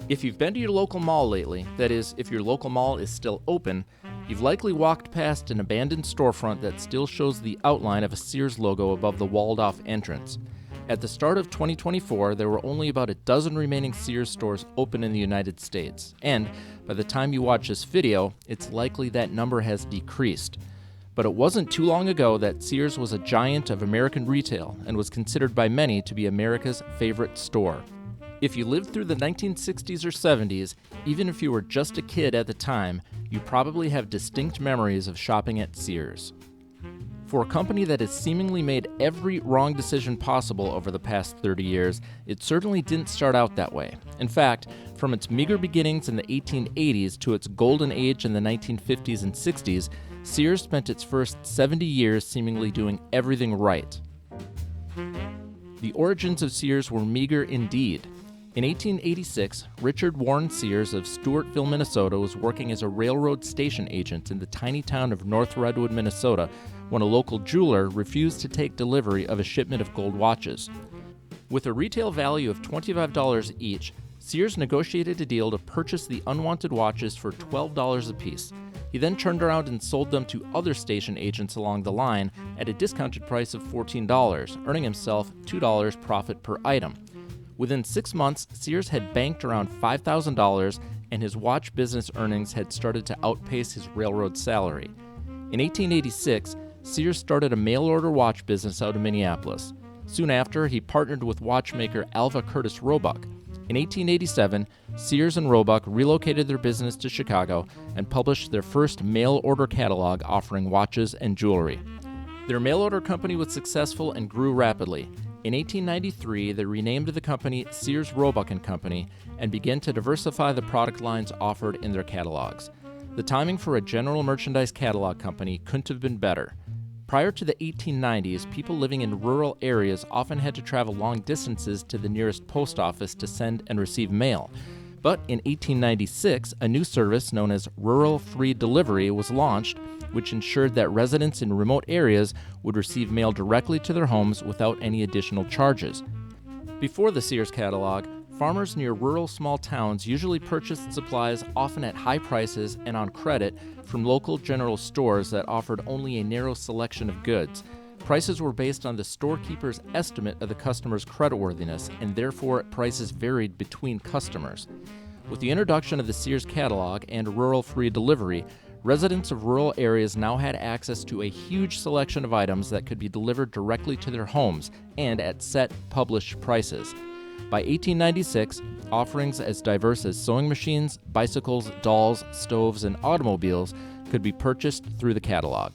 If you've been to your local mall lately, that is, if your local mall is still open, you've likely walked past an abandoned storefront that still shows the outline of a Sears logo above the walled-off entrance. At the start of 2024, there were only about a dozen remaining Sears stores open in the United States, and by the time you watch this video, it's likely that number has decreased. But it wasn't too long ago that Sears was a giant of American retail and was considered by many to be America's favorite store. If you lived through the 1960s or 70s, even if you were just a kid at the time, you probably have distinct memories of shopping at Sears. For a company that has seemingly made every wrong decision possible over the past 30 years, it certainly didn't start out that way. In fact, from its meager beginnings in the 1880s to its golden age in the 1950s and 60s, Sears spent its first 70 years seemingly doing everything right. The origins of Sears were meager indeed. In 1886, Richard Warren Sears of Stewartville, Minnesota was working as a railroad station agent in the tiny town of North Redwood, Minnesota, when a local jeweler refused to take delivery of a shipment of gold watches. With a retail value of $25 each, Sears negotiated a deal to purchase the unwanted watches for $12 apiece. He then turned around and sold them to other station agents along the line at a discounted price of $14, earning himself $2 profit per item. Within 6 months, Sears had banked around $5,000, and his watch business earnings had started to outpace his railroad salary. In 1886, Sears started a mail-order watch business out of Minneapolis. Soon after, he partnered with watchmaker Alva Curtis Roebuck. In 1887, Sears and Roebuck relocated their business to Chicago and published their first mail-order catalog offering watches and jewelry. Their mail-order company was successful and grew rapidly. In 1893, they renamed the company Sears Roebuck & Company and began to diversify the product lines offered in their catalogs. The timing for a general merchandise catalog company couldn't have been better. Prior to the 1890s, people living in rural areas often had to travel long distances to the nearest post office to send and receive mail. But in 1896, a new service known as Rural Free Delivery was launched, which ensured that residents in remote areas would receive mail directly to their homes without any additional charges. Before the Sears catalog, farmers near rural small towns usually purchased supplies often at high prices and on credit from local general stores that offered only a narrow selection of goods. Prices were based on the storekeeper's estimate of the customer's creditworthiness, and therefore prices varied between customers. With the introduction of the Sears catalog and rural free delivery, residents of rural areas now had access to a huge selection of items that could be delivered directly to their homes and at set, published prices. By 1896, offerings as diverse as sewing machines, bicycles, dolls, stoves, and automobiles could be purchased through the catalog.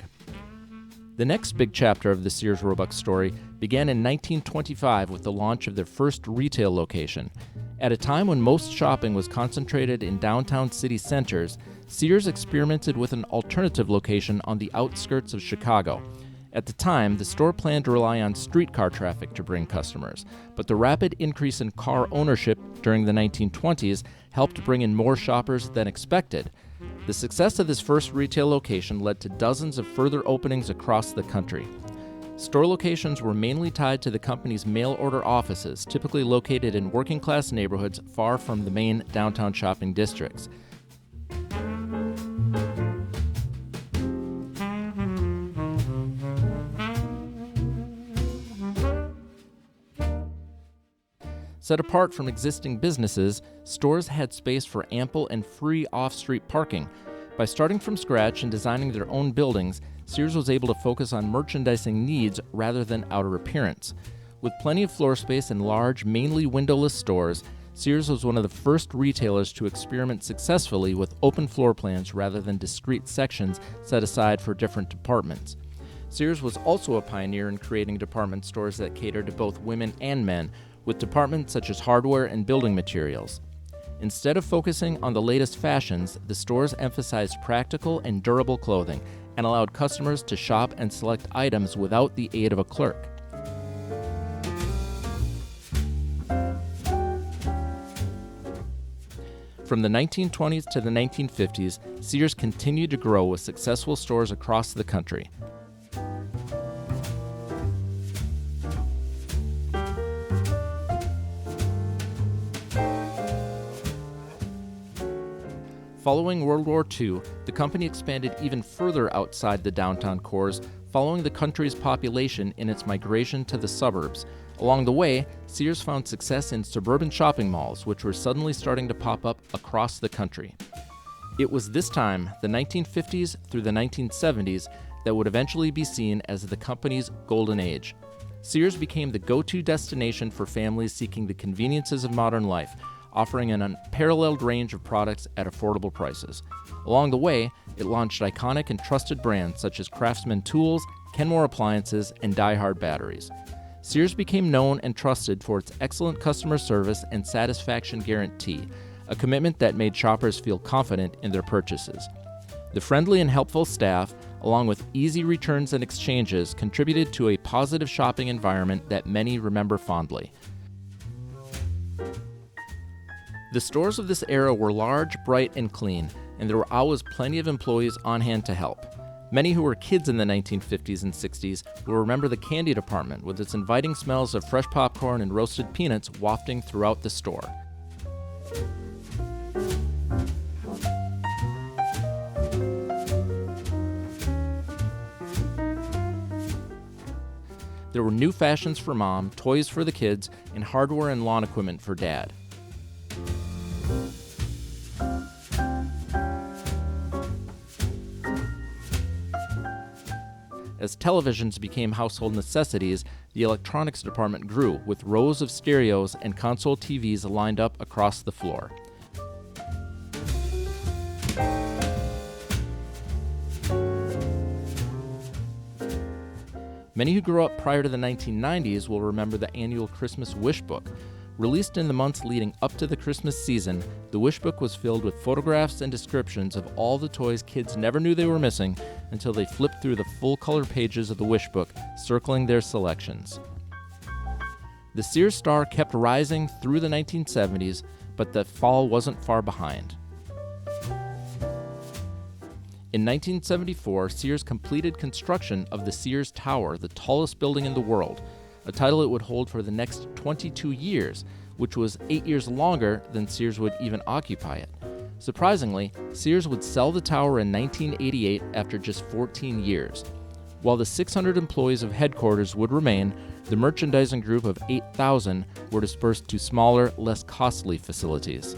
The next big chapter of the Sears Roebuck story began in 1925 with the launch of their first retail location. At a time when most shopping was concentrated in downtown city centers, Sears experimented with an alternative location on the outskirts of Chicago. At the time, the store planned to rely on streetcar traffic to bring customers, but the rapid increase in car ownership during the 1920s helped bring in more shoppers than expected. The success of this first retail location led to dozens of further openings across the country. Store locations were mainly tied to the company's mail-order offices, typically located in working-class neighborhoods far from the main downtown shopping districts. Set apart from existing businesses, stores had space for ample and free off-street parking. By starting from scratch and designing their own buildings, Sears was able to focus on merchandising needs rather than outer appearance. With plenty of floor space and large, mainly windowless stores, Sears was one of the first retailers to experiment successfully with open floor plans rather than discrete sections set aside for different departments. Sears was also a pioneer in creating department stores that catered to both women and men, with departments such as hardware and building materials. Instead of focusing on the latest fashions, the stores emphasized practical and durable clothing and allowed customers to shop and select items without the aid of a clerk. From the 1920s to the 1950s, Sears continued to grow with successful stores across the country. Following World War II, the company expanded even further outside the downtown cores, following the country's population in its migration to the suburbs. Along the way, Sears found success in suburban shopping malls, which were suddenly starting to pop up across the country. It was this time, the 1950s through the 1970s, that would eventually be seen as the company's golden age. Sears became the go-to destination for families seeking the conveniences of modern life, offering an unparalleled range of products at affordable prices. Along the way, it launched iconic and trusted brands such as Craftsman tools, Kenmore appliances, and Die Hard batteries. Sears became known and trusted for its excellent customer service and satisfaction guarantee, a commitment that made shoppers feel confident in their purchases. The friendly and helpful staff, along with easy returns and exchanges, contributed to a positive shopping environment that many remember fondly. The stores of this era were large, bright, and clean, and there were always plenty of employees on hand to help. Many who were kids in the 1950s and 60s will remember the candy department with its inviting smells of fresh popcorn and roasted peanuts wafting throughout the store. There were new fashions for mom, toys for the kids, and hardware and lawn equipment for dad. As televisions became household necessities, the electronics department grew, with rows of stereos and console TVs lined up across the floor. Many who grew up prior to the 1990s will remember the annual Christmas Wish Book. Released in the months leading up to the Christmas season, the Wish Book was filled with photographs and descriptions of all the toys kids never knew they were missing until they flipped through the full-color pages of the Wish Book, circling their selections. The Sears star kept rising through the 1970s, but the fall wasn't far behind. In 1974, Sears completed construction of the Sears Tower, the tallest building in the world, a title it would hold for the next 22 years, which was 8 years longer than Sears would even occupy it. Surprisingly, Sears would sell the tower in 1988 after just 14 years. While the 600 employees of headquarters would remain, the merchandising group of 8,000 were dispersed to smaller, less costly facilities.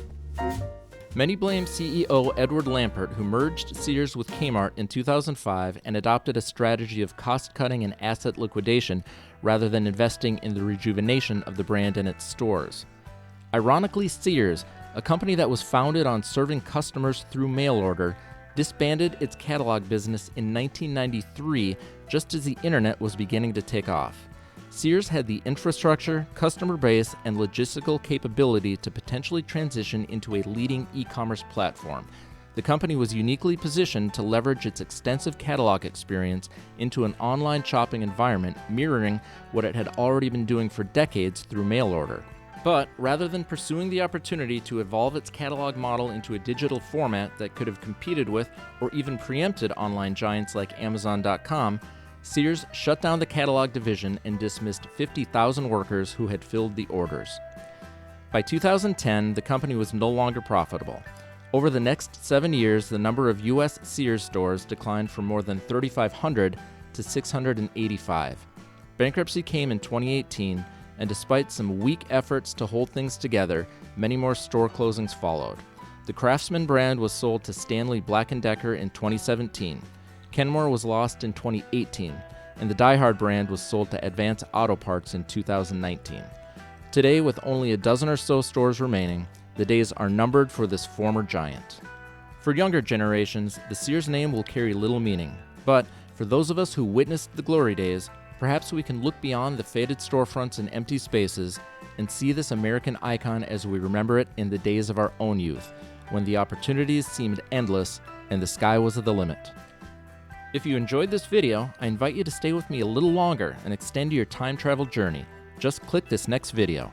Many blame CEO Edward Lampert, who merged Sears with Kmart in 2005 and adopted a strategy of cost-cutting and asset liquidation rather than investing in the rejuvenation of the brand and its stores. Ironically, Sears, a company that was founded on serving customers through mail order, disbanded its catalog business in 1993 just as the internet was beginning to take off. Sears had the infrastructure, customer base, and logistical capability to potentially transition into a leading e-commerce platform. The company was uniquely positioned to leverage its extensive catalog experience into an online shopping environment, mirroring what it had already been doing for decades through mail order. But rather than pursuing the opportunity to evolve its catalog model into a digital format that could have competed with or even preempted online giants like Amazon.com, Sears shut down the catalog division and dismissed 50,000 workers who had filled the orders. By 2010, the company was no longer profitable. Over the next 7 years, the number of U.S. Sears stores declined from more than 3,500 to 685. Bankruptcy came in 2018, and despite some weak efforts to hold things together, many more store closings followed. The Craftsman brand was sold to Stanley Black & Decker in 2017. Kenmore was lost in 2018, and the Die Hard brand was sold to Advance Auto Parts in 2019. Today, with only a dozen or so stores remaining, the days are numbered for this former giant. For younger generations, the Sears name will carry little meaning, but for those of us who witnessed the glory days, perhaps we can look beyond the faded storefronts and empty spaces and see this American icon as we remember it in the days of our own youth, when the opportunities seemed endless and the sky was the limit. If you enjoyed this video, I invite you to stay with me a little longer and extend your time travel journey. Just click this next video.